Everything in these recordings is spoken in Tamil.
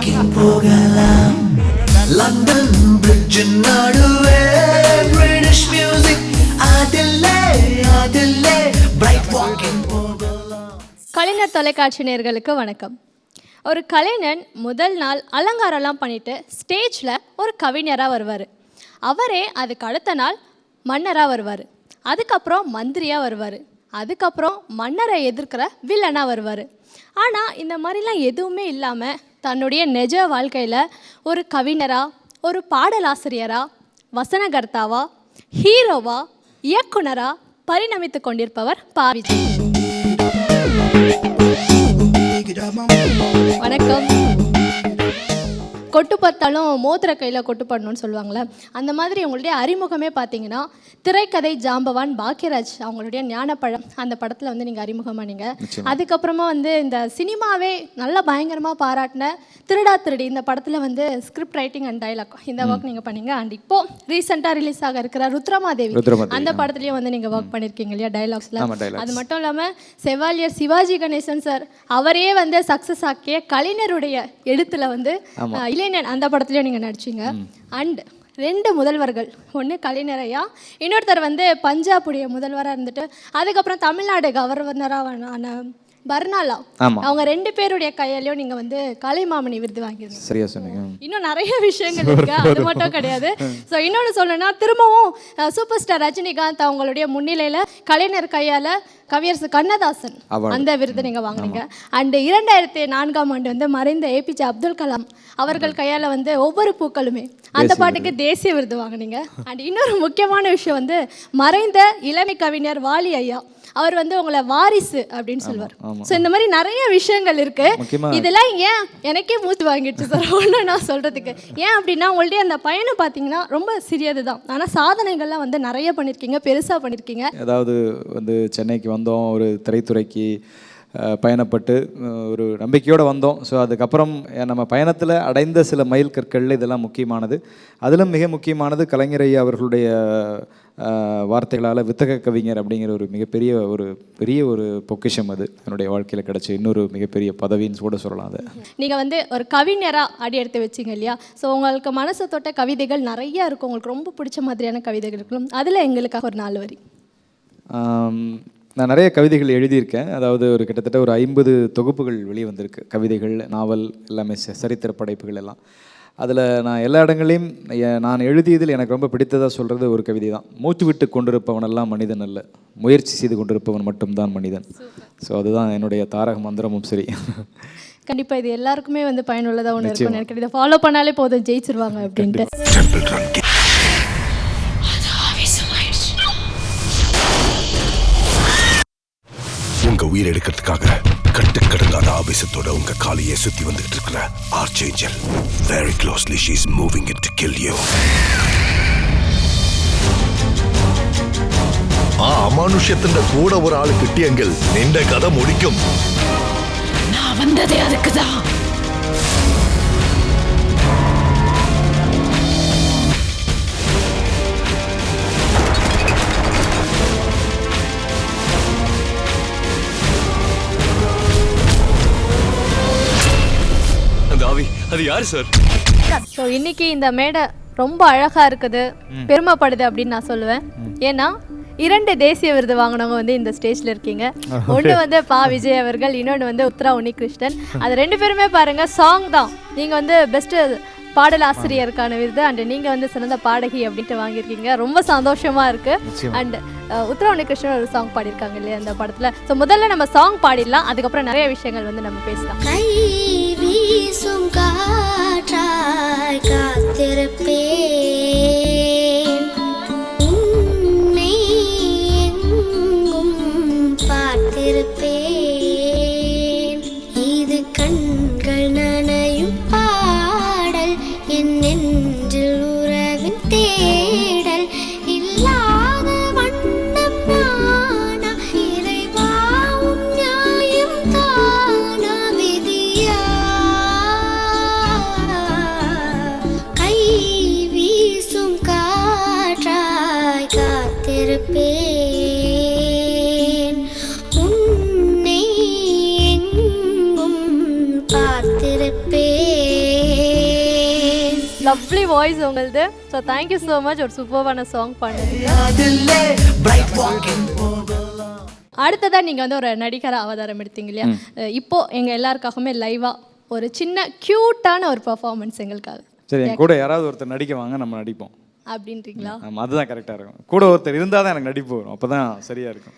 வாக்கிங் போகலாம் லண்டன் பிரிட்ஜ் நடுவே பிரிட்டிஷ் மியூசிக் அதிலே அதிலே பிரைட் வாக்கிங் போகலாம். கலைஞர் தொலைக்காட்சி நேயர்களுக்கு வணக்கம். ஒரு கலைஞன் முதல் நாள் அலங்காரம்லாம் பண்ணிட்டு ஸ்டேஜில் ஒரு கவிஞராக வருவார். அவரே அதுக்கு அடுத்த நாள் மன்னராக வருவார். அதுக்கப்புறம் மந்திரியாக வருவார். அதுக்கப்புறம் மன்னரை எதிர்க்கிற வில்லனாக வருவார். ஆனால் இந்த மாதிரிலாம் எதுவுமே இல்லாமல் தன்னுடைய நிஜ வாழ்க்கையில் ஒரு கவிஞராக, ஒரு பாடலாசிரியராக, வசனகர்த்தாவா, ஹீரோவா, இயக்குனராக பரிணமித்து கொண்டிருப்பவர் பா. விஜய். வணக்கம். கொட்டு பார்த்தாலும் மோதிர கையில் கொட்டு பண்ணணும்னு சொல்லுவாங்களே, அந்த மாதிரி உங்களுடைய அறிமுகமே பார்த்தீங்கன்னா திரைக்கதை ஜாம்பவான் பாக்யராஜ் அவங்களுடைய ஞானப்பழம் அந்த படத்தில் வந்து நீங்கள் அறிமுகமானீங்க. அதுக்கப்புறமா வந்து இந்த சினிமாவே நல்லா பயங்கரமாக பாராட்டின திருடா திருடி இந்த படத்தில் வந்து ஸ்கிரிப்ட் ரைட்டிங் அண்ட் டைலாக் இந்த ஒர்க் நீங்கள் பண்ணீங்க. அண்ட் இப்போது ரீசெண்டாக ரிலீஸ் ஆக இருக்கிற ருத்ரமாதேவி அந்த படத்துலேயும் வந்து நீங்கள் ஒர்க் பண்ணியிருக்கீங்க இல்லையா, டைலாக்ஸில். அது மட்டும் இல்லாமல் செவாலியர் சிவாஜி கணேசன் சார் அவரே வந்து சக்ஸஸ் ஆக்கிய கலைஞருடைய எழுத்தில் வந்து இளைஞன் அந்த படத்துலையும் நீங்கள் நடிச்சிங்க. அண்ட் 2 முதல்வர்கள், ஒன்று கலைஞரையா, இன்னொருத்தர் வந்து பஞ்சாபுடைய முதல்வராக இருந்துட்டு அதுக்கப்புறம் தமிழ்நாடு கவர்னராக பர்னாலா, அவங்க 2 பேருடைய கையாலையும் நீங்கள் வந்து கலைமாமணி விருது வாங்கியிருந்தீங்க. சரியா சொன்னீங்க. இன்னும் நிறைய விஷயங்கள் இருக்கு, அது மட்டும் கிடையாது. ஸோ இன்னொன்று சொல்லணும்னா திரும்பவும் சூப்பர் ஸ்டார் ரஜினிகாந்த் அவங்களுடைய முன்னிலையில் கலைஞர் கையால் கவியரசு கண்ணதாசன் அந்த விருது நீங்கள் வாங்கினீங்க. அண்ட் 2004ஆம் ஆண்டு வந்து மறைந்த ஏபிஜே அப்துல் கலாம் அவர்கள் கையால் வந்து ஒவ்வொரு பூக்களுமே அந்த பாட்டுக்கு தேசிய விருது வாங்கினீங்க. அண்ட் இன்னொரு முக்கியமான விஷயம் வந்து மறைந்த இளமை கவிஞர் வாலி ஐயா அவர் வந்து உங்களை வாரிசு அப்படின்னு சொல்லுவார். ஸோ இந்த மாதிரி நிறைய விஷயங்கள் இருக்கு. இதெல்லாம் ஏன் எனக்கே மூச்சு வாங்கிடுச்சு சார் ஒன்று நான் சொல்றதுக்கு. ஏன் அப்படின்னா உங்களுடைய அந்த பயணம் பார்த்தீங்கன்னா ரொம்ப சிறியது தான், ஆனால் சாதனைகள்லாம் வந்து நிறைய பண்ணியிருக்கீங்க, பெருசாக பண்ணியிருக்கீங்க. அதாவது வந்து சென்னைக்கு வந்தோம், ஒரு திரைத்துறைக்கு பயணப்பட்டு ஒரு நம்பிக்கையோடு வந்தோம். ஸோ அதுக்கப்புறம் நம்ம பயணத்தில் அடைந்த சில மைல் கற்கள் இதெல்லாம் முக்கியமானது. அதிலும் மிக முக்கியமானது கலைஞர் ஐயா அவர்களுடைய வார்த்தைகளால் வித்தக கவிஞர் அப்படிங்கிற ஒரு பெரிய ஒரு பொக்கிஷம். அது என்னுடைய வாழ்க்கையில் கிடைச்ச இன்னொரு மிகப்பெரிய பதவின்னு கூட சொல்லலாம். அதை நீங்கள் வந்து ஒரு கவிஞராக அடி எடுத்து வச்சிங்க இல்லையா. ஸோ உங்களுக்கு மனசு தொட்ட கவிதைகள் நிறையா இருக்கும், உங்களுக்கு ரொம்ப பிடிச்ச மாதிரியான கவிதைகள் இருக்கும். அதில் எங்களுக்காக ஒரு 4 வரி. நான் நிறைய கவிதைகள் எழுதியிருக்கேன். அதாவது ஒரு கிட்டத்தட்ட ஒரு 50 தொகுப்புகள் வெளியே வந்திருக்கு. கவிதைகள், நாவல், எல்லாமே சரித்திர படைப்புகள் எல்லாம். அதில் நான் எல்லா இடங்களையும் நான் எழுதியதில் எனக்கு ரொம்ப பிடித்ததாக சொல்கிறது ஒரு கவிதை தான். மூச்சு விட்டு கொண்டிருப்பவனெல்லாம் மனிதன் அல்ல, முயற்சி செய்து கொண்டிருப்பவன் மட்டும்தான் மனிதன். ஸோ அதுதான் என்னுடைய தாரக மந்திரமும் சரி. கண்டிப்பாக இது எல்லாருக்குமே வந்து பயனுள்ளதாக ஒன்று இருக்குன்னு நினைக்கிறேன். இதை ஃபாலோ பண்ணாலே போதும் ஜெயிச்சிருவாங்க அப்படின்ட்டு. உங்க உயிர் எடுக்கிறதுக்காக கட்டுக்கடங்காத ஆவேசத்தோட உங்க காலையை சுத்தி வந்துட்டு இருக்கிற ஆர்ச்சேஞ்சல். Very closely she is moving it to kill you. അമാനുഷ്യത്തിന്റെ കൂടെ ഒരാൾ കിട്ടിയെങ്കിൽ നിന്റെ കഥ മുടിക്കും. நான் வந்ததே அதுக்குதான். அது யாரு சார்? ஸோ இன்னைக்கு இந்த மேடை ரொம்ப அழகாக இருக்குது, பெருமைப்படுது அப்படின்னு நான் சொல்லுவேன். ஏன்னா 2 தேசிய விருது வாங்கினவங்க வந்து இந்த ஸ்டேஜில் இருக்கீங்க. ஒன்று வந்து பா. விஜய் அவர்கள், இன்னொன்று வந்து உத்ரா உன்னிகிருஷ்ணன். அது 2 பேருமே பாருங்கள் சாங் தான். நீங்கள் வந்து பெஸ்ட்டு பாடலாசிரியருக்கான விருது அண்ட் நீங்கள் வந்து சிறந்த பாடகி அப்படின்ட்டு வாங்கியிருக்கீங்க. ரொம்ப சந்தோஷமாக இருக்குது. அண்ட் உத்ரா உன்னிகிருஷ்ணன் ஒரு சாங் பாடியிருக்காங்க இல்லையா அந்த படத்தில். ஸோ முதல்ல நம்ம சாங் பாடிடலாம், அதுக்கப்புறம் நிறைய விஷயங்கள் வந்து நம்ம பேசலாம். வீசும் காற்றாய் காத்திருப்பேன், உன்னை எங்கும் பார்த்திருப்பேன். இது கண்கள் நனையும் பாடல், என் நெஞ்சில் உறவின் தேடல். இல்லாத வண்ணம் நானா, இறைவாவும் நியாயம் தானா, விதியா கை வீசும் லவ்லி வாய்ஸ் உங்களுது. ஸோ தேங்க்யூ ஸோ மச், ஒரு சூப்பரான சாங் பண்ணுங்க. அதிலே பிரைட் வாக்கிங் போகலாம். அடுத்ததா நீங்க வந்து ஒரு நடிகரா அவதாரம் எடுத்தீங்க இல்லையா? இப்போ எங்க எல்லாருக்காகவுமே லைவா ஒரு சின்ன கியூட்டான ஒரு பெர்ஃபார்மன்ஸ் எங்களுக்காக. சரி, என் கூட யாராவது ஒருத்தர் நடிக்க வாங்க, நம்ம நடிப்போம். அப்படின்றீங்களா? ஆமாம், அதுதான் கரெக்டாக இருக்கும். கூட ஒருத்தர் இருந்தால் தான் எனக்கு நடிப்பு வரும், அப்போ தான் சரியாக இருக்கும்.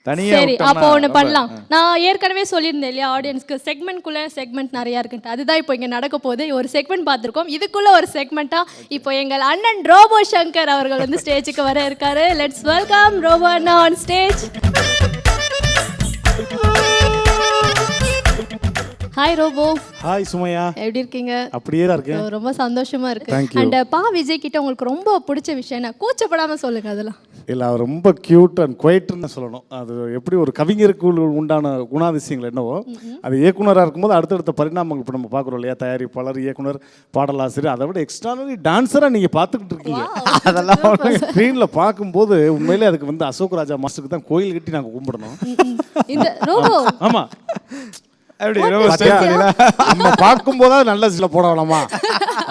சரி, அப்போ ஒன்று பண்ணலாம். நான் ஏற்கனவே சொல்லியிருந்தேன் இல்லையா ஆடியன்ஸ்க்கு, செக்மெண்ட்குள்ளே செக்மெண்ட் நிறையா இருக்குன்ட்டு. அதுதான் இப்போ இங்கே நடக்க போகுது. ஒரு செக்மெண்ட் பார்த்துருக்கோம், இதுக்குள்ளே ஒரு செக்மெண்ட்டாக இப்போ எங்கள் அண்ணன் ரோபோ சங்கர் அவர்கள் வந்து ஸ்டேஜுக்கு வர இருக்காரு. லெட்ஸ் வெல்கம் ரோபோ அண்ணா on stage. Hi Robo. Hi Sumaiya, எப்படி இருக்கீங்க? அப்படியே தான் இருக்கேன். ரொம்ப சந்தோஷமா இருக்கு. Thank you. அண்ட் பா விஜய் கிட்ட உங்களுக்கு ரொம்ப பிடிச்ச விஷயம் என்ன? கூச்சப்படாம சொல்லுங்க அதெல்லாம். இல்லை, அவர் ரொம்ப க்யூட் அண்ட் குவைட்டுன்னு சொல்லணும். அது எப்படி ஒரு கவிஞருக்கு உண்டான குணாதிசயங்கள் என்னவோ, அது இயக்குனராக இருக்கும்போது அடுத்தடுத்த பரிணாமங்கள் இப்போ நம்ம பார்க்குறோம் இல்லையா? தயாரிப்பாளர், இயக்குனர், பாடலாசிரியர், அதை விட எக்ஸ்ட்ரானரி டான்ஸராக நீங்கள் பார்த்துக்கிட்டு இருக்கீங்க. அதெல்லாம் ஸ்க்ரீனில் பார்க்கும்போது உண்மையிலே அதுக்கு வந்து அசோக் ராஜா மாஸ்டருக்கு தான் கோயில் கட்டி நாங்கள் கும்பிடணும். இந்த ரோபோ ஆமாம், அப்படி நம்ம பார்க்கும்போது நல்ல சில போட வேணாமா?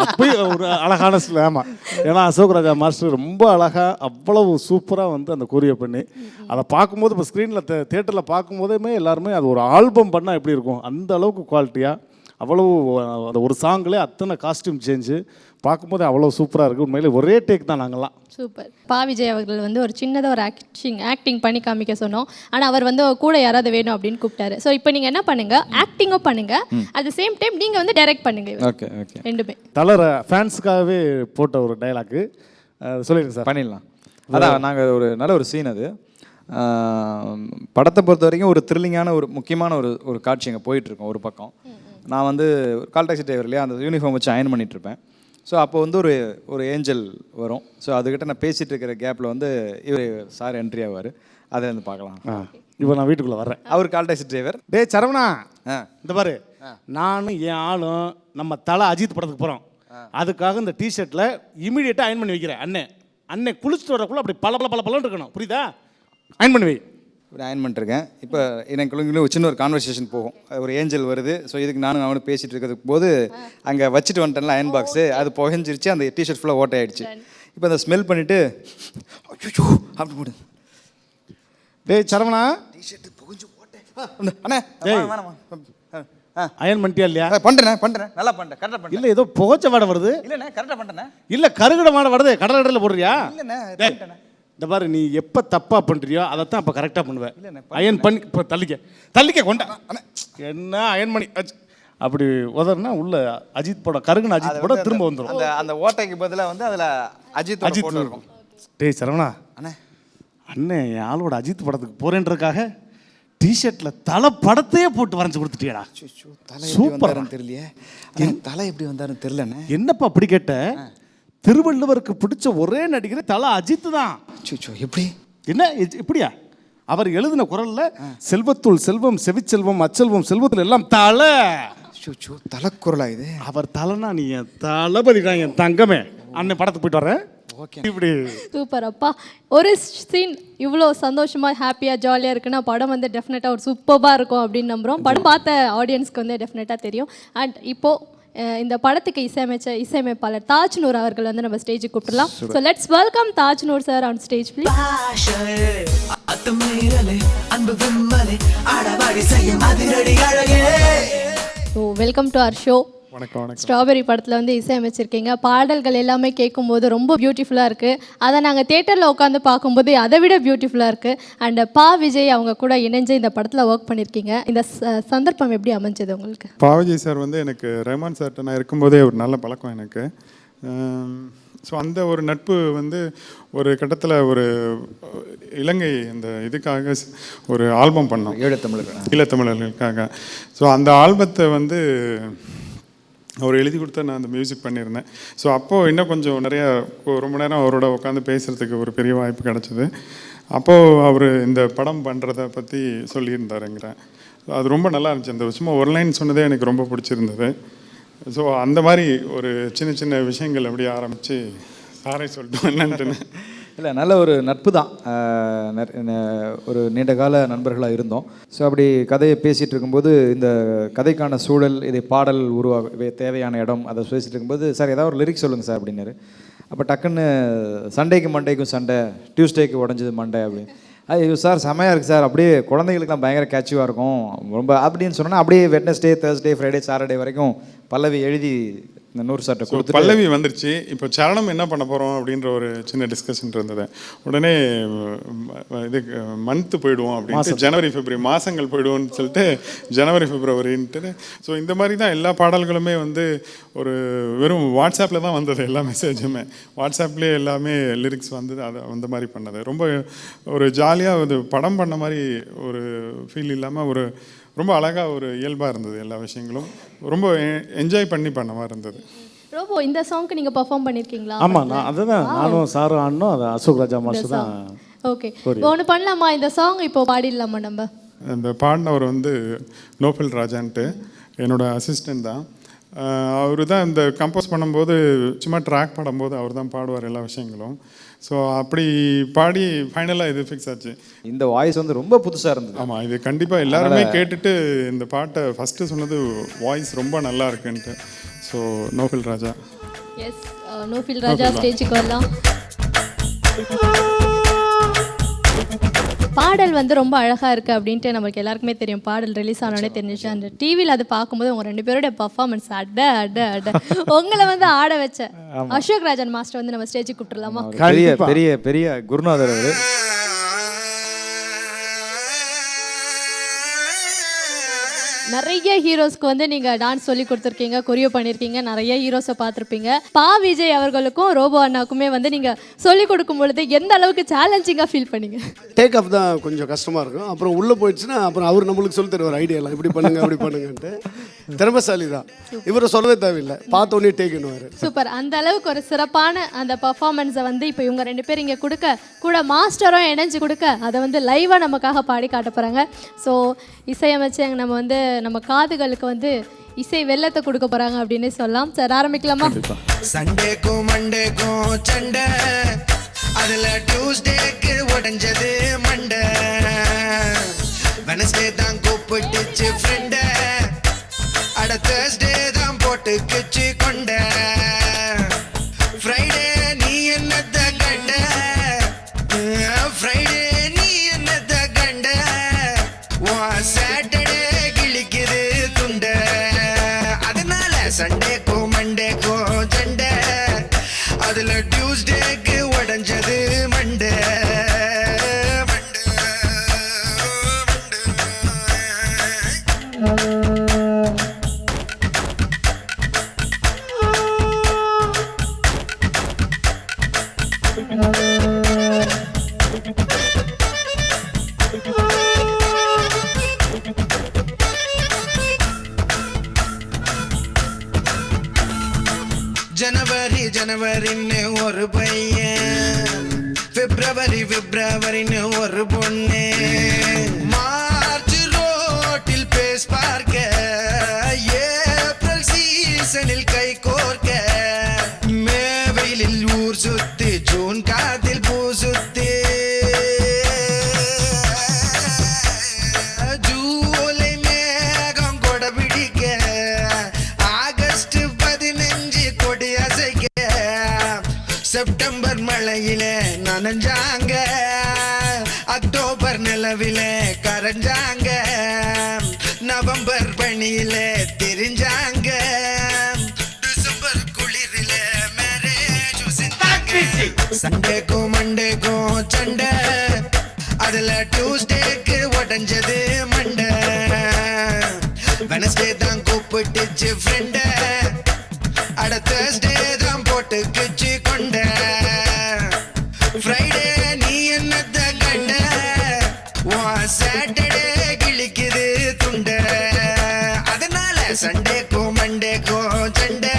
அப்படி ஒரு அழகான சில. ஆமாம், ஏன்னா அசோக் ராஜா மாஸ்டர் ரொம்ப அழகாக அவ்வளவு சூப்பராக வந்து அந்த கோரியோ பண்ணி அதை பார்க்கும்போது இப்போ ஸ்க்ரீனில் தேட்டரில் பார்க்கும்போதுமே எல்லாருமே அது ஒரு ஆல்பம் பண்ணால் எப்படி இருக்கும் அந்த அளவுக்கு குவாலிட்டியாக அவ்வளவு அந்த ஒரு சாங்லேயே அத்தனை காஸ்டியூம் சேஞ்சு பார்க்கும்போது அவ்வளோ சூப்பராக இருக்குது. உண்மையிலே ஒரே டேக் தான் நாங்கள்லாம். சூப்பர். பா விஜய் அவர்கள் வந்து ஒரு சின்னதாக ஒரு ஆக்டிங் பண்ணி காமிக்க சொன்னோம். ஆனால் அவர் வந்து கூட யாராவது வேணும் அப்படின்னு கூப்பிட்டாரு. ஸோ இப்போ நீங்கள் என்ன பண்ணுங்க, ஆக்டிங்கும் பண்ணுங்க, அட் த சேம் டைம் நீங்கள் வந்து டைரக்ட் பண்ணுங்க. ஓகே ஓகே, ரெண்டுமே தலர ஃபேன்ஸுக்காகவே போட்ட ஒரு டைலாக்கு சொல்லிடுங்க சார். பண்ணிடலாம். அதான் நாங்கள் ஒரு நல்ல ஒரு சீன் அது. படத்தை பொறுத்த வரைக்கும் ஒரு த்ரில்லிங்கான ஒரு முக்கியமான ஒரு காட்சி அங்கே போயிட்டுருக்கோம். ஒரு பக்கம் நான் வந்து கால் டாக்ஸி டிரைவர் இல்லையா, அந்த யூனிஃபார்ம் வச்சு அயன் பண்ணிகிட்ருப்பேன். ஸோ அப்போ வந்து ஒரு ஏஞ்சல் வரும். ஸோ அதுக்கிட்ட நான் பேசிகிட்டு இருக்கிற கேப்பில் வந்து இவர் சார் என்ட்ரி ஆவார். அதை வந்து பார்க்கலாம். இப்போ நான் வீட்டுக்குள்ளே வர்றேன். அவர் கால் டாக்ஸி டிரைவர். டே சரவணா, இந்த பாரு, நானும் என் ஆளும் நம்ம தலை அஜித் படத்துக்கு போகிறோம். அதுக்காக இந்த டிஷர்ட்டில் இமீடியட்டாக அயன் பண்ணி வைக்கிறேன். அண்ணன் குளிச்சுட்டு வரக்குள்ள அப்படி பல இருக்கணும், புரியுதா? அயன் பண்ணி வை. இப்படி அயன் பண்ணிட்டுருக்கேன். இப்போ எனக்கு சின்ன ஒரு கான்வர்சேஷன் போகும். ஒரு ஏஞ்சல் வருது. ஸோ இதுக்கு நானும் அவனு பேசிகிட்டு இருக்கிறதுக்கு போது அங்கே வச்சுட்டு வந்துட்டேன்ல அயன் பாக்ஸு, அது புகஞ்சிருச்சு. அந்த டிஷர்ட் ஃபுல்லாக ஓட்டையாயிடுச்சு. இப்போ அதை ஸ்மெல் பண்ணிவிட்டு ஐயோ அப்படி போடு. டேய் சரவணா, டிஷர்ட்டு புகஞ்சு ஓட்டை. அண்ணே அயன் பண்ணிட்டியா இல்லையா? பண்ணுறேன் நல்லா பண்ணுறேன், கரெக்டாக பண்ணுறேன். இல்லை, ஏதோ புகச்ச வாடை வருது. இல்லைண்ணே கரெக்டாக பண்ணுறேண்ணே. இல்லை, கருகடை வாடை வருது. கடலில் போடுறியா? இல்லைண்ணே, இந்த பாரு, நீ எப்போ தப்பாக பண்ணுறியோ அதை தான் அப்போ கரெக்டாக பண்ணுவேன். அயன் பண்ணி இப்போ தள்ளிக்க கொண்டா என்ன அயன் பண்ணி அப்படி உதறனா உள்ள அஜித் படம், கருகுன அஜித் படம் திரும்ப வந்துடும். அந்த ஓட்டைக்கு பதிலாக வந்து அதில் அஜித் இருக்கும். டேய் சரவணா, அண்ணே என் ஆளோட அஜித் படத்துக்கு போறேன்றதுக்காக டிஷர்ட்டில் தலை படத்தையே போட்டு வரைஞ்சி கொடுத்துட்டியடா. சூப்பர். தெரியலையே தலை எப்படி வந்தாருன்னு தெரியலண்ணே. என்னப்பா அப்படி கேட்ட? திருவள்ளுவருக்கு பிடிச்ச ஒரே நடிகர் தலை அஜித் தான். எப்படி என்ன இப்படியா? அவர் எழுதின குரல்ல செல்வத்துள் செல்வம், செவிச்செல்வம், அச்செல்வம், செல்வத்தில் எல்லாம் தலை. தலைக்குரலா இது? அவர் தலைனா நீ என் தளபதி தான், என் தங்கமே. அண்ணன் படத்துக்கு போயிட்டு வரேன். இப்படி சூப்பர். அப்பா, ஒரு சீன் இவ்வளோ சந்தோஷமாக ஹாப்பியாக ஜாலியாக இருக்குன்னா படம் வந்து டெஃபினட்டாக ஒரு சூப்பராக இருக்கும் அப்படின்னு நம்புகிறோம். படம் பார்த்த ஆடியன்ஸ்க்கு வந்து டெஃபினட்டாக தெரியும். அண்ட் இப்போது இந்த படத்துக்கு இசையமைப்பாளர் தாஜ்நூர் அவர்கள் வந்து நம்ம ஸ்டேஜுக்கு கூப்பிடலாம். So let's welcome Tajnoor sir on stage please. So welcome to our show. வணக்கம். ஸ்ட்ராபெரி படத்தில் வந்து இசையமைச்சிருக்கீங்க. பாடல்கள் எல்லாமே கேட்கும்போது ரொம்ப பியூட்டிஃபுல்லாக இருக்குது. அதை நாங்கள் தேட்டரில் உட்காந்து பார்க்கும்போது அதை விட பியூட்டிஃபுல்லாக இருக்குது. அண்ட் பா விஜய் அவங்க கூட இணைஞ்சு இந்த படத்தில் ஒர்க் பண்ணியிருக்கீங்க. இந்த சந்தர்ப்பம் எப்படி அமைஞ்சது உங்களுக்கு? பா விஜய் சார் வந்து எனக்கு ரஹ்மான் சார்கிட்ட நான் இருக்கும்போதே ஒரு நல்ல பழக்கம் எனக்கு. ஸோ அந்த ஒரு நட்பு வந்து ஒரு கட்டத்தில் ஒரு இலங்கை இந்த இதுக்காக ஒரு ஆல்பம் பண்ணோம், ஈழத்தமிழர்களுக்காக. ஸோ அந்த ஆல்பத்தை வந்து அவர் எழுதி கொடுத்தா நான் அந்த மியூசிக் பண்ணியிருந்தேன். ஸோ அப்போது இன்னும் கொஞ்சம் நிறையா ரொம்ப நேரம் அவரோட உட்காந்து பேசுகிறதுக்கு ஒரு பெரிய வாய்ப்பு கிடச்சிது. அப்போது அவர் இந்த படம் பண்ணுறதை பற்றி சொல்லியிருந்தாருங்கிறேன். அது ரொம்ப நல்லா இருந்துச்சு. அந்த சும்மா ஒரு லைன் சொன்னதே எனக்கு ரொம்ப பிடிச்சிருந்தது. ஸோ அந்த மாதிரி ஒரு சின்ன சின்ன விஷயங்கள் அப்படியே ஆரம்பித்து சாரை சொல்லிட்டோம் என்னன்ட்டுன்னு. இல்லை, நல்ல ஒரு நட்பு தான். ஒரு நீண்ட கால நண்பர்களாக இருந்தோம். ஸோ அப்படி கதையை பேசிகிட்டு இருக்கும்போது இந்த கதைக்கான சூழல், இதை பாடல் தேவையான இடம், அதை பேசிகிட்டு இருக்கும்போது சார் ஏதாவது ஒரு லிரிக்ஸ் சொல்லுங்கள் சார் அப்படின்னாரு. அப்போ டக்குன்னு சண்டேக்கு மண்டேக்கும் சண்டை, டியூஸ்டேக்கு உடஞ்சது மண்டை அப்படின்னு. ஐயோ சார் செமையாக இருக்குது சார், அப்படியே குழந்தைங்களுக்குலாம் பயங்கர கேட்சிவாக இருக்கும் ரொம்ப அப்படின்னு சொன்னால் அப்படியே வெட்னஸ்டே, தேர்ஸ்டே, ஃப்ரைடே, சாட்டர்டே வரைக்கும் பல்லவி எழுதி இந்த 100 சார்ட்ட கொடுத்து பல்லவி வந்துருச்சு. இப்போ சரணம் என்ன பண்ண போகிறோம் அப்படின்ற ஒரு சின்ன டிஸ்கஷன் இருந்தது. உடனே இது மந்த்து போயிடுவோம் அப்படின்ட்டு ஜனவரி பிப்ரவரி மாதங்கள் போயிடுவோம்னு சொல்லிட்டு ஜனவரி பிப்ரவரின்ட்டு. ஸோ இந்த மாதிரி தான் எல்லா பாடல்களுமே வந்து ஒரு வெறும் வாட்ஸ்அப்பில் தான் வந்தது. எல்லா மெசேஜுமே வாட்ஸ்அப்லேயே எல்லாமே லிரிக்ஸ் வந்தது. அதை அந்த மாதிரி பண்ணது ரொம்ப ஒரு ஜாலியாக ஒரு படம் பண்ண மாதிரி ஒரு ஃபீல் இல்லாமல் ஒரு ரொம்ப அழகாக ஒரு இயல்பாக இருந்தது. எல்லா விஷயங்களும் ரொம்ப என்ஜாய் பண்ண மாதிரி இருந்தது. ரோபோ, இந்த சாங்க்கு நீங்கள் பெர்ஃபார்ம் பண்ணியிருக்கீங்களா? ஆமாம், நான் அதுதான் நானும் சாரும் ஆடணும். அது அசோக் ராஜா மாஸ்டர் தான். ஓகே, ஒன்று பண்ணலாமா? இந்த சாங் இப்போ பாடிடலாமா நம்ம? இந்த பாடினவர் வந்து நோபல் ராஜான்ட்டு என்னோட அசிஸ்டன்ட் தான். அவர் தான் இந்த கம்போஸ் பண்ணும்போது சும்மா ட்ராக் பாடும்போது அவர் தான் பாடுவார் எல்லா விஷயங்களும். ஸோ அப்படி பாடி ஃபைனலாக இது ஃபிக்ஸ் ஆச்சு. இந்த வாய்ஸ் வந்து ரொம்ப புதுசாக இருந்தது. ஆமாம், இது கண்டிப்பாக எல்லாருமே கேட்டுட்டு இந்த பாட்டை ஃபஸ்ட்டு சொன்னது வாய்ஸ் ரொம்ப நல்லா இருக்குன்ட்டு. ஸோ நோபல் ராஜா. எஸ், நோபல் ராஜா ஸ்டேஜுக்கு வரலாம். பாடல் வந்து ரொம்ப அழகாக இருக்குது அப்படின்ட்டு நமக்கு எல்லாருக்குமே தெரியும். பாடல் ரிலீஸ் ஆனோடனே தெரிஞ்சிச்சு. அந்த டிவியில் அது பார்க்கும்போது உங்கள் 2 பேருடைய பர்ஃபார்மன்ஸ் அட உங்களை வந்து ஆட வச்ச அசோக் ராஜன் மாஸ்டர் வந்து நம்ம ஸ்டேஜுக்கு கூப்பிட்டுலாமா? பெரிய பெரிய பெரிய குருநாதர் அவர். நிறைய ஹீரோஸ்க்கு வந்து நீங்கள் டான்ஸ் சொல்லி கொடுத்துருக்கீங்க, கொரியோ பண்ணியிருக்கீங்க, நிறைய ஹீரோஸை பார்த்துருப்பீங்க. விஜய் அவர்களுக்கும் ரோபோ அண்ணாக்குமே வந்து நீங்கள் சொல்லிக் கொடுக்கும் பொழுது எந்த அளவுக்கு சேலஞ்சிங்காக ஃபீல் பண்ணீங்க? டேக் ஆஃப் தான் கொஞ்சம் கஷ்டமாக இருக்கும். அப்புறம் உள்ளே போயிடுச்சுன்னா அப்புறம் அவர் நம்மளுக்கு சொல்லி தருவார் ஐடியாலாம், இப்படி பண்ணுங்க அப்படி பண்ணுங்கன்ட்டு. திறமைசாலி தான் இவரை சொல்லவே தேவையில்லை, பார்த்த உடனே டேக்குன்னுவார். சூப்பர். அந்த அளவுக்கு ஒரு சிறப்பான அந்த பர்ஃபார்மன்ஸை வந்து இப்போ இவங்க 2 பேர் இங்கே கொடுக்க, கூட மாஸ்டரும் இணைஞ்சு கொடுக்க, அதை வந்து லைவாக நமக்காக பாடி காட்ட போகிறாங்க. ஸோ இசையமைச்சு நம்ம வந்து நம்ம காதுகளுக்கு வந்து இசை வெள்ளத்தை கொடுக்க போறாங்க அப்படின்னு சொல்லலாம். சார் ஆரம்பிக்கலாமா? சண்டேக்கும் மண்டேக்கும் சண்டை, அதுல டியூஸ்டேக்கு உடஞ்சது மண்டை, வெனஸ்டே தான் கூப்பிட்டுச்சு ஃப்ரெண்ட, அட தேர்ஸ்டே தான் போட்டுக்குச்சு கொண்ட, ஃப்ரைடே நீ என்னத்த கண்ட, ஃப்ரைடே நீ என்னத்த கண்ட, சாட்டர்டே கிழிக்குது துண்ட, அதனால சண்டேக்கும் மண்டேக்கும் சண்டை, அதுல டியூஸ்டேக்கு உடஞ்சது மண்டை. ஜனவரி ஜனவரின்னு ஒரு பையன், பிப்ரவரின்னு ஒரு பொண்ணு, மார்ச் ரோட்டில் பேஸ் பார்க்க, ஏப்ரல் சீசனில் கை கோர்க்க, மே வெயிலில் ஊர் சுத்தி, ஜூன் காத்தில் பூ சுத்தி, ஜூலை மேகம் கொடை பிடிக்க, ஆகஸ்ட் 15 கொடி அசைக்க, செப்டம்பர் மழையிலே நனைஞ்சாங்க, அக்டோபர் நிலவிலே கரைஞ்சாங்க, நவம்பர் பனியிலே திரிஞ்சாங்க, டிசம்பர் குளிரிலே மேரேஜ் செஞ்சாங்க. சண்டேக்கும் மண்டேக்கும் சண்டை, அதுல டியூஸ்டேக்கு உடஞ்சது மண்டை, வெனஸ்டே தான் கூப்பிட்டுச்சு ஃப்ரெண்ட, அட தேர்ஸ்டே தான் போட்டுக்குச்சு கொண்ட, ஃப்ரைடே நீ என்னத்த கண்ட, சாட்டர்டே கிழிக்குது துண்ட, அதனால சண்டேக்கும் மண்டேக்கும் சண்டை,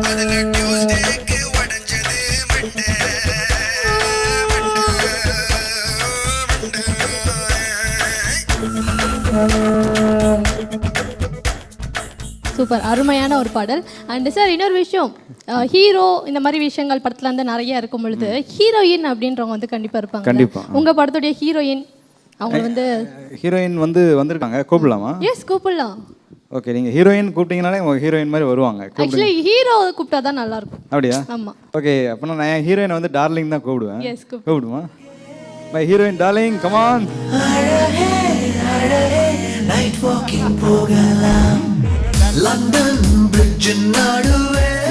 அதுல டியூஸ்டேக்கு உடஞ்சது மண்டை. சூப்பர், அருமையான ஒரு பாடல். அண்ட் சார் இன்னொரு விஷயம், ஹீரோ இந்த மாதிரி விஷயங்கள் படத்தில் வந்து நிறைய இருக்கும் பொழுது ஹீரோயின் அப்படின்றவங்க வந்து கண்டிப்பாக இருப்பாங்க. கண்டிப்பா. உங்கள் படத்துடைய ஹீரோயின் அவங்க வந்து ஹீரோயின் வந்து வந்திருக்காங்க, கூப்பிடலாமா? எஸ், கூப்பிடலாம். ஓகே, நீங்கள் ஹீரோயின் கூப்பிட்டீங்கனாலே உங்கள் ஹீரோயின் மாதிரி வருவாங்க. ஆக்சுவலி ஹீரோ கூப்பிட்டா தான் நல்லா இருக்கும். அப்படியா? ஆமாம். ஓகே, அப்போ நான் என் ஹீரோயின் வந்து டார்லிங் தான் கூப்பிடுவேன். எஸ், கூப்பிடுமா? My heroine darling, come on.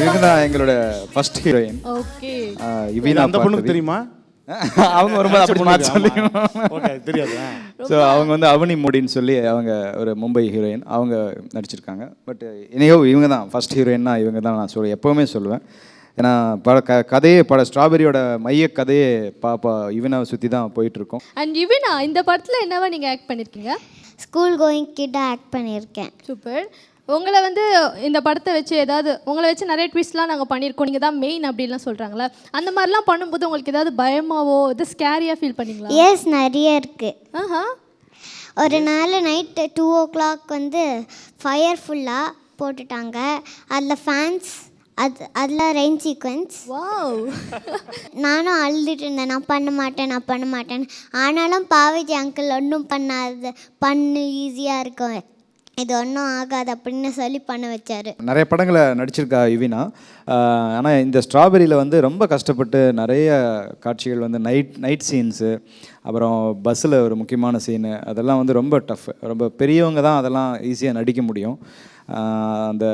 இவங்க தான் எங்களோட ஃபர்ஸ்ட் ஹீரோயின். ஓகே. இவீனா அந்த பொண்ணுக்கு தெரியுமா? அவங்க வரும்போது அப்படி மாற்றி சொல்லி. ஓகே, தெரியாது. ஸோ அவங்க வந்து அவனி மோடின்னு சொல்லி அவங்க ஒரு மும்பை ஹீரோயின், அவங்க நடிச்சிருக்காங்க. பட் இனியோ இவங்க தான் ஃபர்ஸ்ட் ஹீரோயின்னா இவங்க தான் நான் எப்போவுமே சொல்லுவேன். ஏன்னா கதையே ஸ்ட்ராபெரியோட மைய கதையே பாப்பா இவனாவை சுற்றி தான் போயிட்டுருக்கோம். அண்ட் இவனா இந்த படத்தில் என்னவா நீங்கள் ஆக்ட் பண்ணியிருக்கீங்க? ஸ்கூல் கோயிங் கிட்டாக ஆக்ட் பண்ணியிருக்கேன். சூப்பர். உங்களை வந்து இந்த படத்தை வச்சு ஏதாவது உங்களை வச்சு நிறைய ட்விஸ்ட்லாம் நாங்கள் பண்ணியிருக்கோம், நீங்கள் தான் மெயின் அப்படின்லாம் சொல்கிறாங்களே, அந்த மாதிரிலாம் பண்ணும்போது உங்களுக்கு ஏதாவது பயமாவோ இது ஸ்கேரியாக ஃபீல் பண்ணீங்களா? எஸ், நிறைய இருக்குது. ஆஹா. ஒரு நாள் நைட்டு 2 o'clock வந்து ஃபயர் ஃபுல்லாக போட்டுட்டாங்க. அதில் ஃபேன்ஸ், அதில் ரெயின் சீக்வன்ஸ். வாவ். நானும் அழுதுட்டு இருந்தேன், நான் பண்ண மாட்டேன். ஆனாலும் பாவேஜி அங்கிள் ஒன்றும் பண்ணு ஈஸியாக இருக்கும், இது ஒன்றும் ஆகாது அப்படின்னு சொல்லி பண்ண வச்சார். நிறைய படங்களை நடிச்சிருக்கா இவினா. ஆனால் இந்த ஸ்ட்ராபெரியில் வந்து ரொம்ப கஷ்டப்பட்டு நிறைய காட்சிகள் வந்து நைட் சீன்ஸு, அப்புறம் பஸ்ஸில் ஒரு முக்கியமான சீனு, அதெல்லாம் வந்து ரொம்ப டஃப். ரொம்ப பெரியவங்க தான் அதெல்லாம் ஈஸியாக நடிக்க முடியும். அந்த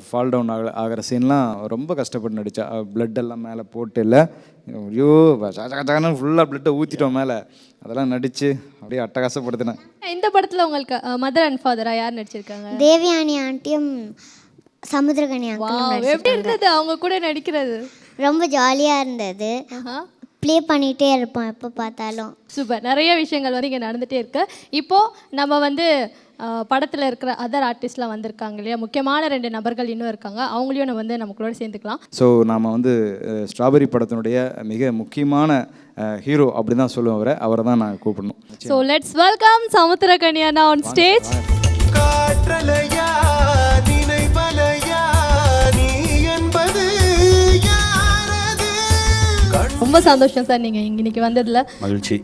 ஃபால் டவுன் ஆகிற சீன்லாம் ரொம்ப கஷ்டப்பட்டு நடித்தா. பிளட் எல்லாம் மேலே போட்டு இல்லை, ஐயோ ஃபுல்லாக பிளட்டை ஊற்றிட்டோம் மேலே, அதெல்லாம் நடித்து அப்படியே அட்டகாசப்படுத்தினேன். இந்த படத்தில் உங்களுக்கு மதர் அண்ட் ஃபாதராக யார் நடிச்சிருக்காங்க? தேவயானி ஆண்டியும் சமுத்திரகனி அங்கிளும். எப்படி இருந்தது அவங்க கூட நடிக்கிறது? ரொம்ப ஜாலியாக இருந்தது. ப்ளே பண்ணிகிட்டே இருப்போம் எப்போ பார்த்தாலும். சூப்பர். நிறைய விஷயங்கள் வந்து இங்கே நடந்துகிட்டே இருக்கு. இப்போது நம்ம வந்து படத்தில் இருக்கிற அதர் ஆர்டிஸ்ட்லாம் வந்திருக்காங்க இல்லையா, முக்கியமான 2 நபர்கள் இன்னும் இருக்காங்க, அவங்களையும் நம்ம வந்து நமக்குள்ளோட சேர்ந்துக்கலாம். ஸோ நாம் வந்து ஸ்ட்ராபெரி படத்தினுடைய மிக முக்கியமான ஹீரோ அப்படி தான் சொல்லுவேன், அவரை தான் நான் கூப்பிடணும். So let's welcome Samuthirakani Anna on stage. ரொம்ப சந்தோஷம் சார் நீங்கள் இன்னைக்கு வந்ததில். மகிழ்ச்சி.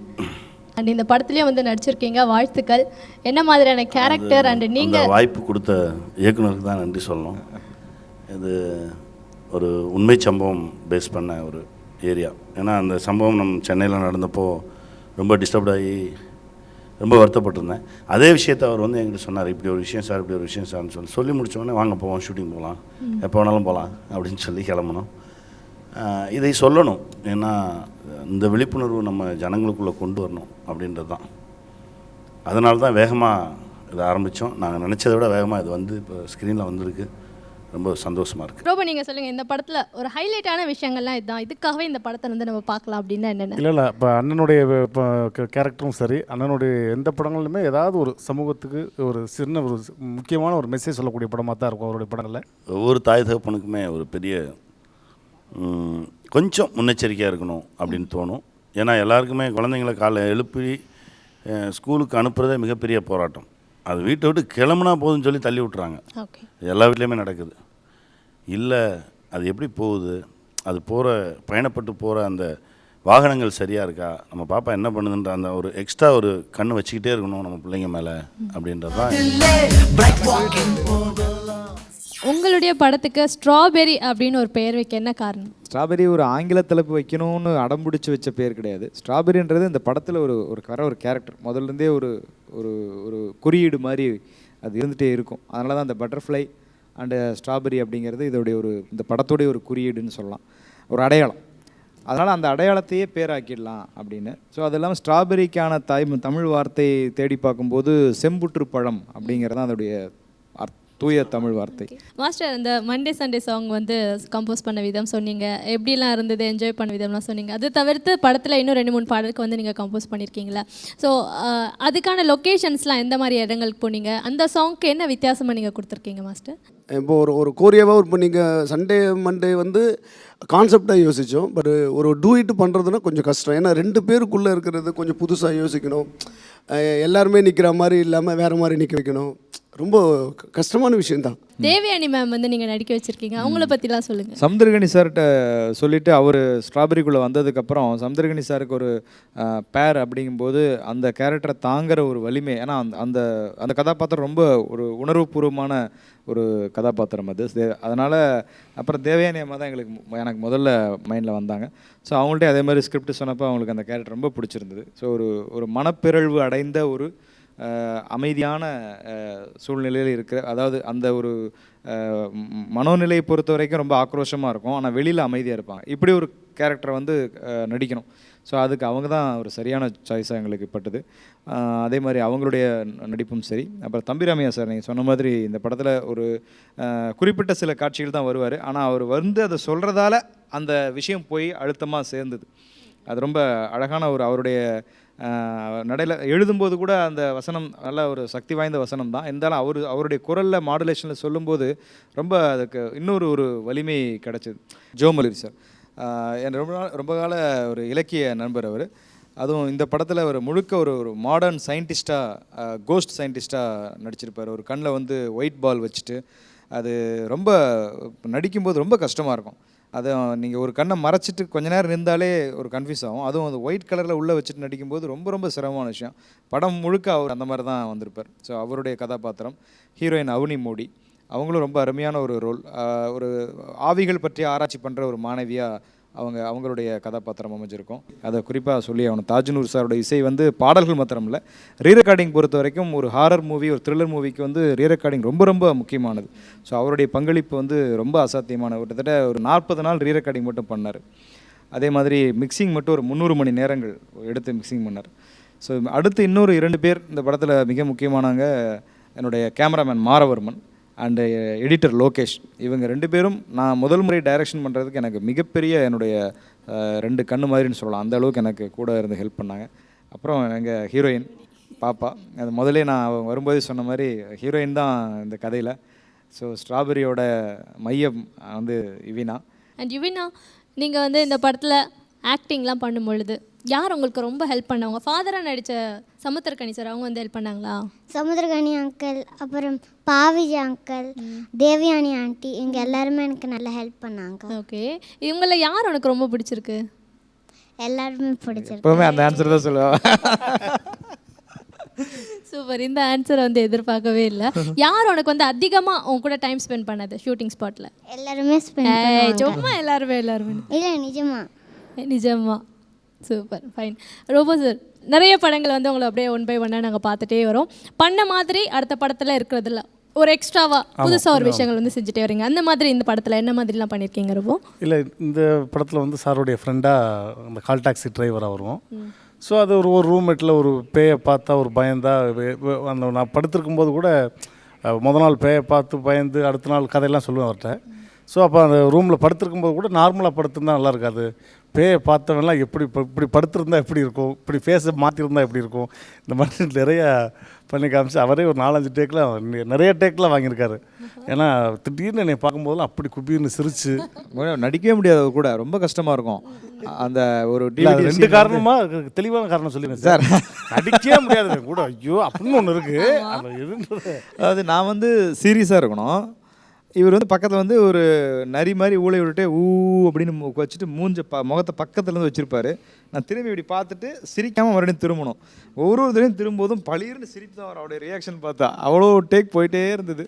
அண்ட் இந்த படத்துலேயும் வந்து நடிச்சிருக்கீங்க, வாழ்த்துக்கள். என்ன மாதிரியான கேரக்டர் அண்ட் நீங்கள் வாய்ப்பு கொடுத்த இயக்குனருக்கு தான் நன்றி சொல்லணும். இது ஒரு உண்மை சம்பவம் பேஸ் பண்ண ஒரு ஏரியா. ஏன்னா அந்த சம்பவம் நம்ம சென்னையில் நடந்தப்போ ரொம்ப டிஸ்டர்ப்ட் ஆகி ரொம்ப வருத்தப்பட்டிருந்தேன். அதே விஷயத்தை அவர் வந்து எங்கிட்ட சொன்னார், இப்படி ஒரு விஷயம் சார், இப்படி ஒரு விஷயம் சார்னு சொல்லி முடித்தோடனே வாங்க போவோம், ஷூட்டிங் போகலாம், எப்போ வேணாலும் போகலாம் அப்படின்னு சொல்லி கிளம்பணும். இதை சொல்லணும், ஏன்னா இந்த விழிப்புணர்வு நம்ம ஜனங்களுக்குள்ளே கொண்டு வரணும் அப்படின்றது தான். அதனால தான் வேகமாக இதை ஆரம்பித்தோம். நாங்கள் நினச்சதை விட வேகமாக இது வந்து இப்போ ஸ்க்ரீனில் வந்திருக்கு. ரொம்ப சந்தோஷமாக இருக்குது. ரொம்ப நீங்கள் சொல்லுங்கள், இந்த படத்தில் ஒரு ஹைலைட்டான விஷயங்கள்லாம் இதுதான், இதுக்காகவே இந்த படத்தை வந்து நம்ம பார்க்கலாம் அப்படின்னா என்னென்ன? இல்லை இப்போ அண்ணனுடைய இப்போ கேரக்டரும் சரி, அண்ணனுடைய எந்த படங்களுமே ஏதாவது ஒரு சமூகத்துக்கு ஒரு சின்ன ஒரு முக்கியமான ஒரு மெசேஜ் சொல்லக்கூடிய படமாக தான் இருக்கும் அவருடைய படங்களில். ஒவ்வொரு தாய் தகப்பனுக்குமே ஒரு பெரிய கொஞ்சம் முன்னெச்சரிக்கையாக இருக்கணும் அப்படின்னு தோணும். ஏன்னா எல்லாருக்குமே குழந்தைங்களை காலைல எழுப்பி ஸ்கூலுக்கு அனுப்புகிறதே மிகப்பெரிய போராட்டம். அது வீட்டை விட்டு கிளம்புனா போதுன்னு சொல்லி தள்ளி விட்டுறாங்க. எல்லா வீட்லேயுமே நடக்குது. இல்லை அது எப்படி போகுது, அது பயணப்பட்டு போகிற அந்த வாகனங்கள் சரியாக இருக்கா, நம்ம பாப்பா என்ன பண்ணுதுன்ற அந்த ஒரு எக்ஸ்ட்ரா ஒரு கண்ணு வச்சுக்கிட்டே இருக்கணும் நம்ம பிள்ளைங்க மேலே அப்படின்றது தான். உங்களுடைய படத்துக்கு ஸ்ட்ராபெரி அப்படின்னு ஒரு பெயர் வைக்க என்ன காரணம்? ஸ்ட்ராபெரி ஒரு ஆங்கில தலைப்பு வைக்கணும்னு அடம்பிடிச்சு வச்ச பேர் கிடையாது. ஸ்ட்ராபெரின்றது இந்த படத்தில் ஒரு கேரக்டர், முதல்லேருந்தே ஒரு ஒரு குறியீடு மாதிரி அது இருந்துகிட்டே இருக்கும். அதனால தான் அந்த பட்டர்ஃப்ளை அண்டு ஸ்ட்ராபெரி அப்படிங்கிறது இதோடைய இந்த படத்தோடைய ஒரு குறியீடுன்னு சொல்லலாம், ஒரு அடையாளம். அதனால் அந்த அடையாளத்தையே பேராக்கிடலாம் அப்படின்னு. ஸோ அது இல்லாமல் ஸ்ட்ராபெரிக்கான தமிழ் வார்த்தை தேடி பார்க்கும்போது செம்புற்று பழம் அப்படிங்கிறது தான் அதோடைய தூய தமிழ் வார்த்தை. மாஸ்டர், இந்த மண்டே சண்டே சாங் வந்து கம்போஸ் பண்ண விதம் சொன்னீங்க, எப்படிலாம் இருந்தது, என்ஜாய் பண்ண விதம்லாம் சொன்னீங்க. அது தவிர்த்து படத்தில் இன்னும் 2-3 பாடலுக்கு வந்து நீங்கள் கம்போஸ் பண்ணியிருக்கீங்களா? ஸோ அதுக்கான லொக்கேஷன்ஸ்லாம் எந்த மாதிரி இடங்களுக்கு போனீங்க, அந்த சாங்க்கு என்ன வித்தியாசமாக நீங்கள் கொடுத்துருக்கீங்க மாஸ்டர்? இப்போ ஒரு கோரியாவாக இப்போ நீங்கள் சண்டே மண்டே வந்து கான்செப்டாக யோசித்தோம். பட் ஒரு டூயிட்டு பண்ணுறதுனா கொஞ்சம் கஷ்டம். ஏன்னா 2 பேருக்குள்ளே இருக்கிறது கொஞ்சம் புதுசாக யோசிக்கணும். எல்லாருமே நிற்கிற மாதிரி இல்லாமல் வேறு மாதிரி நிற்க வைக்கணும். ரொம்ப கஷ்டமான விஷயம்தான். தேவயானி மேம் வந்து நீங்கள் நடிக்க வச்சுருக்கீங்க, அவங்கள பற்றிலாம் சொல்லுங்கள். சமுத்திரகனி சார்கிட்ட சொல்லிவிட்டு அவர் ஸ்ட்ராபெரிக்குள்ளே வந்ததுக்கப்புறம் சமுத்திரகனி சாருக்கு ஒரு பேர் அப்படிங்கும்போது அந்த கேரக்டரை தாங்குற ஒரு வலிமை, ஏன்னா அந்த அந்த கதாபாத்திரம் ரொம்ப ஒரு உணர்வுபூர்வமான ஒரு கதாபாத்திரம் அது. அதனால் அப்புறம் தேவயானி அம்மா தான் எனக்கு முதல்ல மைண்டில் வந்தாங்க. ஸோ அவங்கள்ட்ட அதே மாதிரி ஸ்கிரிப்ட் சொன்னப்போ அவங்களுக்கு அந்த கேரக்டர் ரொம்ப பிடிச்சிருந்தது. ஸோ ஒரு மனப்பிறழ்வு அடைந்த ஒரு அமைதியான சூழ்நிலையில் இருக்கிற, அதாவது அந்த ஒரு மனோநிலையை பொறுத்த வரைக்கும் ரொம்ப ஆக்ரோஷமாக இருக்கும், ஆனால் வெளியில் அமைதியாக இருப்பாங்க. இப்படி ஒரு கேரக்டரை வந்து நடிக்கணும். ஸோ அதுக்கு அவங்க தான் ஒரு சரியான சாய்ஸாக எங்களுக்கு பட்டது. அதே மாதிரி அவங்களுடைய நடிப்பும் சரி. அப்புறம் தம்பிராமையா சார், நீங்கள் சொன்ன மாதிரி இந்த படத்தில் ஒரு குறிப்பிட்ட சில காட்சிகள் தான் வருவார், ஆனால் அவர் வந்து அதை சொல்கிறதால அந்த விஷயம் போய் அழுத்தமாக சேர்ந்தது. அது ரொம்ப அழகான ஒரு அவருடைய நடையில் எழுதும்போது கூட அந்த வசனம் நல்ல ஒரு சக்தி வாய்ந்த வசனம் தான். இருந்தாலும் அவருடைய குரலில் மாடுலேஷனில் சொல்லும்போது ரொம்ப அதுக்கு இன்னொரு ஒரு வலிமை கிடச்சிது. ஜோமலிர் சார் என் ரொம்ப கால ஒரு இலக்கிய நண்பர் அவர். அதுவும் இந்த படத்தில் ஒரு முழுக்க ஒரு மாடர்ன் சயின்டிஸ்டாக, கோஸ்ட் சயின்டிஸ்டாக நடிச்சிருப்பார். ஒரு கண்ணில் வந்து ஒயிட் பால் வச்சுட்டு அது ரொம்ப நடிக்கும்போது ரொம்ப கஷ்டமாக இருக்கும். அதை நீங்கள் ஒரு கண்ணை மறைச்சிட்டு கொஞ்ச நேரம் இருந்தாலே ஒரு கன்ஃபியூஸ் ஆகும். அதுவும் அந்த ஒயிட் கலரில் உள்ளே வச்சுட்டு நடிக்கும்போது ரொம்ப ரொம்ப சிரமமான விஷயம். படம் முழுக்க அவர் அந்த மாதிரி தான் வந்திருப்பார். ஸோ அவருடைய கதாபாத்திரம் ஹீரோயின் அவனி மோடி, அவங்களும் ரொம்ப அருமையான ஒரு ரோல். ஒரு ஆவிகள் பற்றி ஆராய்ச்சி பண்ணுற ஒரு மாணவியாக அவங்களுடைய கதாபாத்திரம் அமைஞ்சிருக்கும். அதை குறிப்பாக சொல்லி அவனை தாஜ்நூர் சாரோட இசை வந்து பாடல்கள் மாத்திரம் இல்லை, ரீரெக்கார்டிங் பொறுத்த வரைக்கும் ஒரு ஹாரர் மூவி, ஒரு த்ரில்லர் மூவிக்கு வந்து ரீரெக்கார்டிங் ரொம்ப ரொம்ப முக்கியமானது. ஸோ அவருடைய பங்களிப்பு வந்து ரொம்ப அசாத்தியமான, கிட்டத்தட்ட ஒரு 40 நாள் ரீரெக்கார்டிங் மட்டும் பண்ணார். அதே மாதிரி மிக்சிங் மட்டும் ஒரு 300 மணி நேரங்கள் எடுத்து மிக்சிங் பண்ணார். ஸோ அடுத்து இன்னொரு 2 பேர் இந்த படத்தில் மிக முக்கியமானவங்க, என்னுடைய cameraman Maravarman and editor Lokesh. இவங்க 2 பேரும் நான் முதல் முறை டைரக்ஷன் பண்ணுறதுக்கு எனக்கு மிகப்பெரிய என்னுடைய 2 கண்ணு மாதிரின்னு சொல்லலாம். அந்த அளவுக்கு எனக்கு கூட இருந்து ஹெல்ப் பண்ணாங்க. அப்புறம் எங்கள் ஹீரோயின் பாப்பா, அது முதலே நான் வரும்போதே சொன்ன மாதிரி ஹீரோயின் தான் இந்த கதையில். ஸோ ஸ்ட்ராபெரியோட மையம் வந்து யுவினா. அண்ட் யுவினா, நீங்கள் வந்து இந்த படத்தில் ஆக்டிங்லாம் பண்ணும் பொழுது யார் உங்களுக்கு ரொம்ப ஹெல்ப் பண்ணவங்க? ஃபாதராக நடித்த சமுத்திரகனி சார், அவங்க வந்து ஹெல்ப் பண்ணாங்களா? சமுத்திரகனி அங்கிள், அப்புறம் பாவிஜி அங்கிள், தேவயானி ஆண்டி, இவங்க எல்லாருமே எனக்கு நல்லா ஹெல்ப் பண்ணாங்க. ஓகே, இவங்கள யார் உனக்கு ரொம்ப பிடிச்சிருக்கு? எல்லாருமே பிடிச்சிருக்கு. எப்போவுமே அந்த ஆன்சர் தான் சொல்லுவேன். சூப்பர், இந்த ஆன்சரை வந்து எதிர்பார்க்கவே இல்லை. யார் உனக்கு வந்து அதிகமாக உன் கூட டைம் ஸ்பெண்ட் பண்ணது ஷூட்டிங் ஸ்பாட்டில்? எல்லாருமே ஸ்பெண்ட். சும்மா எல்லாருமே இல்லை, நிஜமா. Super, fine. ரோபோ சார், நிறைய படங்கள் வந்து உங்களை அப்படியே 1 by 1 நாங்கள் பார்த்துட்டே வரோம். பண்ண மாதிரி அடுத்த படத்தில் இருக்கிறதில்ல, ஒரு எக்ஸ்ட்ராவாக புதுசாக ஒரு விஷயங்கள் வந்து செஞ்சுட்டே வரீங்க. அந்த மாதிரி இந்த படத்தில் என்ன மாதிரிலாம் பண்ணியிருக்கீங்க ரோபோ? இல்லை, இந்த படத்தில் வந்து சாருடைய ஃப்ரெண்டாக அந்த கால் டாக்ஸி டிரைவராக வருவோம். ஸோ அது ஒரு ரூம்மேட்டில் ஒரு பேயை பார்த்தா ஒரு பயந்தா, அந்த நான் படுத்திருக்கும்போது கூட முதல் நாள் பேயை பார்த்து பயந்து அடுத்த நாள் கதையெல்லாம் சொல்லுவேன் அவர்கிட்ட. ஸோ அப்போ அந்த ரூமில் படுத்திருக்கும்போது கூட நார்மலாக படுத்திருந்தா நல்லா இருக்காது, பேயை பார்த்தவெல்லாம் இப்படி படுத்திருந்தா எப்படி இருக்கும், இப்படி ஃபேஸை மாற்றிருந்தா எப்படி இருக்கும், இந்த மாதிரி நிறையா பண்ணி காமிச்சு அவரே ஒரு 4-5 டேக்கில் நிறைய டேக்கில் வாங்கியிருக்காரு. ஏன்னா திடீர்னு என்னை பார்க்கும்போதெல்லாம் அப்படி குப்பின்னு சிரிச்சு நடிக்கவே முடியாது கூட, ரொம்ப கஷ்டமாக இருக்கும். அந்த ஒரு 2 காரணமாக தெளிவான காரணம் சொல்லிடுறேன் சார். நடிக்கவே முடியாது கூட, ஐயோ அப்படின்னு ஒன்று இருக்குது. அதாவது நான் வந்து சீரியஸாக இருக்கணும், இவர் வந்து பக்கத்தில் வந்து ஒரு நரி மாதிரி ஊழை விட்டுட்டு ஊ அப்படின்னு வச்சுட்டு முகத்தை பக்கத்துலேருந்து வச்சுருப்பாரு. நான் திரும்பி இப்படி பார்த்துட்டு சிரிக்காமல் மறுபடியும் திரும்பணும். ஒவ்வொரு தடையும் திரும்போதும் பளிர்னு சிரிப்பு தான் அவருடைய ரியாக்ஷன் பார்த்தா அவ்வளோ டேக் போயிட்டே இருந்தது.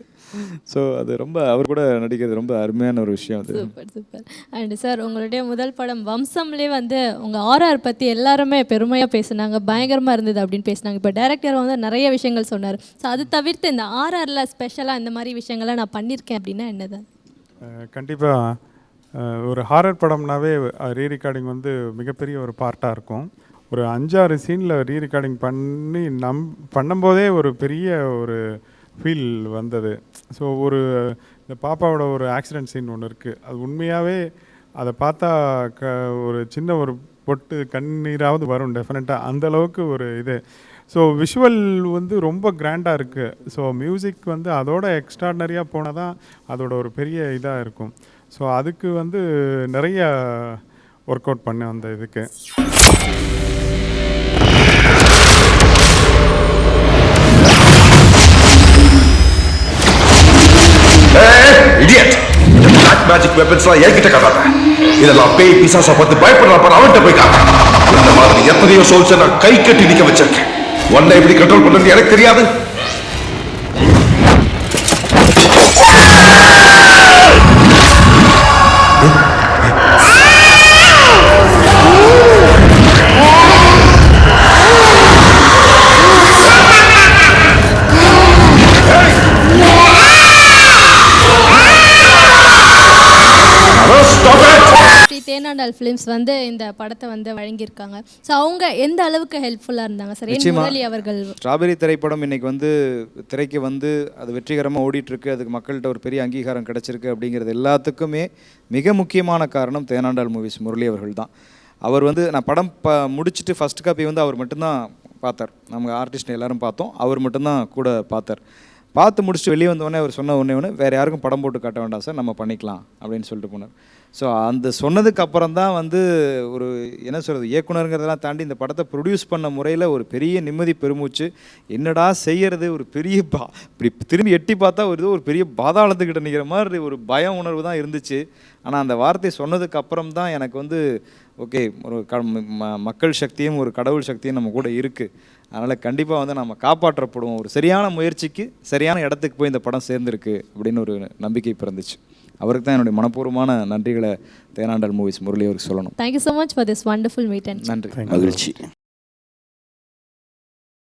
ஸோ அது ரொம்ப அவர் கூட நடிக்கிறது ரொம்ப அருமையான ஒரு விஷயம் அது. Super super. அண்ட் சார், உங்களுடைய முதல் படம் வம்சம்லேயே வந்து உங்கள் ஆர்ஆர் பற்றி எல்லாருமே பெருமையாக பேசுனாங்க, பயங்கரமாக இருந்தது அப்படின்னு பேசினாங்க. இப்போ டைரக்டர் வந்து நிறைய விஷயங்கள் சொன்னார். ஸோ அது தவிர்த்து இந்த ஆர்ஆரில் ஸ்பெஷலாக இந்த மாதிரி விஷயங்கள்லாம் நான் பண்ணியிருக்கேன் அப்படின்னா என்னது? கண்டிப்பாக ஒரு ஹாரர் படம்னாவே ரீரெக்கார்டிங் வந்து மிகப்பெரிய ஒரு பார்ட்டாக இருக்கும். ஒரு 5-6 சீனில் ரீரெக்கார்டிங் பண்ணி பண்ணும்போதே ஒரு பெரிய ஒரு ஃபீல் வந்தது. ஸோ இந்த பாப்பாவோட ஒரு ஆக்சிடென்ட் சீன் ஒன்று இருக்குது, அது உண்மையாகவே அதை பார்த்தா ஒரு சின்ன ஒரு பொட்டு கண்ணீராவது வரும் டெஃபினட்டாக, அந்தளவுக்கு ஒரு இது. ஸோ விஷுவல் வந்து ரொம்ப கிராண்டாக இருக்குது. ஸோ மியூசிக் வந்து அதோட எக்ஸ்ட்ராடனரியாக போனால் தான் அதோட ஒரு பெரிய இதாக இருக்கும். ஸோ அதுக்கு வந்து நிறைய ஒர்க் அவுட் பண்ணேன் அந்த இதுக்கு. இடியட் இந்த பிளாக் மேஜிக் வெப்பன்ஸ்லாம் என்கிட்ட காட்டாத. இதெல்லாம் பேய் பிசாசை பார்த்து பயப்படுற பாரு, அவன்கிட்ட போய் காட்டு. இந்த மாதிரி எத்தனையோ சோல்ஸை நான் கை கட்டி நிக்க வச்சிருக்கேன். ஒன்னை எப்படி கண்ட்ரோல் பண்றது எனக்கு தெரியாது. ஸ்ரீ தேனாண்டால் ஃபிலிம்ஸ் வந்து இந்த படத்தை வந்து வழங்கியிருக்காங்க. ஸோ அவங்க எந்த அளவுக்கு ஹெல்ப்ஃபுல்லாக இருந்தாங்க சார்? என் முரளி அவர்கள். ஸ்ட்ராபெரி திரைப்படம் இன்னைக்கு வந்து திரைக்கு வந்து அது வெற்றிகரமாக ஓடிட்டுருக்கு, அதுக்கு மக்கள்கிட்ட ஒரு பெரிய அங்கீகாரம் கிடச்சிருக்கு அப்படிங்கிறது எல்லாத்துக்குமே மிக முக்கியமான காரணம் தேனாண்டால் மூவிஸ் முரளி அவர்கள் தான். அவர் வந்து நான் படம் முடிச்சுட்டு ஃபஸ்ட் காப்பி வந்து அவர் மட்டும்தான் பார்த்தார். நம்ம ஆர்டிஸ்ட் எல்லாரும் பார்த்தோம், அவர் மட்டும்தான் கூட பார்த்தார். பார்த்து முடிச்சுட்டு வெளியே வந்தோடனே அவர் சொன்ன ஒன்று வேறு யாருக்கும் படம் போட்டு காட்ட வேண்டாம் சார், நம்ம பண்ணிக்கலாம் அப்படின்னு சொல்லிட்டு போனார். ஸோ அந்த சொன்னதுக்கு அப்புறம் தான் வந்து ஒரு என்ன சொல்கிறது, இயக்குனருங்கிறதெல்லாம் தாண்டி இந்த படத்தை ப்ரொடியூஸ் பண்ண முறையில் ஒரு பெரிய நிம்மதி பெருமூச்சு. என்னடா செய்கிறது, ஒரு பெரிய இப்படி திரும்பி எட்டி பார்த்தா ஒரு பெரிய பாதாளத்துக்கிட்ட நிற்கிற மாதிரி ஒரு பய உணர்வு தான் இருந்துச்சு. ஆனால் அந்த வார்த்தை சொன்னதுக்கு அப்புறம் தான் எனக்கு வந்து ஓகே, ஒரு மக்கள் சக்தியும் ஒரு கடவுள் சக்தியும் நம்ம கூட இருக்குது. அதனால் கண்டிப்பாக வந்து நம்ம காப்பாற்றப்படுவோம். ஒரு சரியான முயற்சிக்கு சரியான இடத்துக்கு போய் இந்த படம் சேர்ந்துருக்கு அப்படின்னு ஒரு நம்பிக்கை பிறந்துச்சு. அவருக்கு தான் என்னுடைய மனப்பூர்வமான நன்றிகளை தேனாண்டால் மூவிஸ் முரளி அவருக்கு சொல்லணும். Thank you so much for this wonderful meet. நன்றி, மகிழ்ச்சி.